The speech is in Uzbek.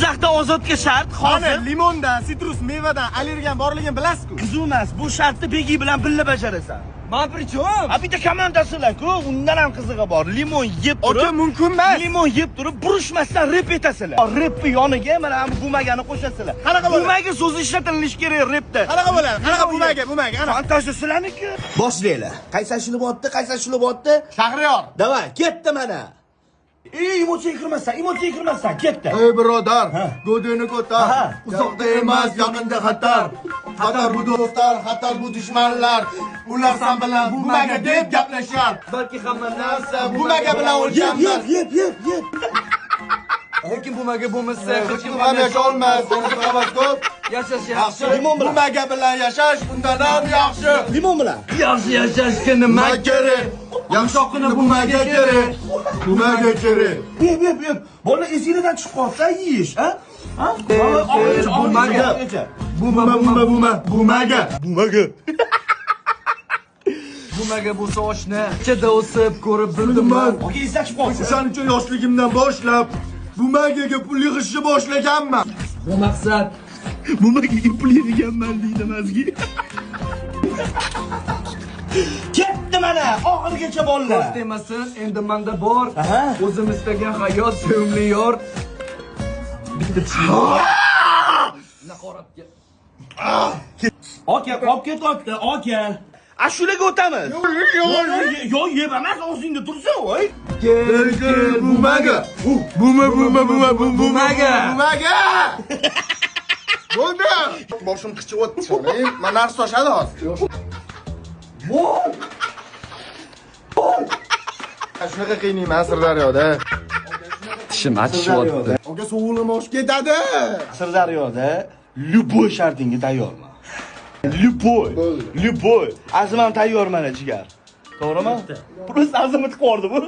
Jizzaxda ozodga shart hozir. Limondan, sitrus mevadan allergiyan borligini bilasiz-ku. Qiziq emas, bu shartni Begi bilan birga bajarasan. Men prichom? Ha bitta komandasilar-ku, undan ham qizig'i bor. Limon yeb turib, Aka mumkin emas. Limon yeb turib, burishmasdan rep etasizlar. Repni yoniga mana bu bumagani qo'shasizlar. Qanaqa bo'ladi? Bumaga so'zi ishlatilishi kerak repda. Qanaqa bo'ladi? Qanaqa bumaga? Ana. Fantaziya sizlarniki. Boshlaylar. Qaysi ashula bo'tdi? Shahriyor. Davay, ketdi mana. Emotsiyaga kirmasdan, ketdi. Ey birodar, go'dini ko'tar. Uzoqda emas, yaqinda xatar. Xatar bu do'stlar, xatar bu dushmanlar. Ular sen bilan bumaga deb gaplashar. Balki hamma narsa bumaga bilan o'lchanmas. Yeb. Lekin bumaga bo'lmasa, hech kim ham yasholmas. Havas ko'p. Yashash yaxshi. Bumaga bilan yashash bundan ham yaxshi. Limon bilan. Yaxshi yashashga nima kerak? Yaxshoqina bumaga kerak. Bumaga kerak. Yeb. Bola esingizdan chiqib qolsa yeyish, ha? Bumaga. Bumaga bo'lsa oshna, ichida o'sib ko'rib bildim men. Oke, esingizdan chiqib qolsa. O'shaning uchun yoshligimdan boshlab bumaga pul yig'ishni boshlaganman. Bu maqsad Bumaga pul yig'ganman deydi mazgi. Ketdi mana, oxirigacha bolalar. demasin, endi menda bor. O'zim istagan hayot, sevimli yor. Bitta naqoratga. Aka, qolib ketyapti, aka. Ashulaga o'tamiz. Yo'q, yeb emas, og'zingda tursin, voy. Kel, bumaga. Bumaga. Bo'ldi. Boshim qichib o'tdi. Men narsa toshadi hozir. Shunaqa qiynayman Sirdaryoda. Tishim achishyapti. Aka sovug'im oshib ketadi. Sirdaryoda любой shartingga tayyorman. Любой. Azman tayyorman jigar. To'g'rimi? Просто azimni qilib bu.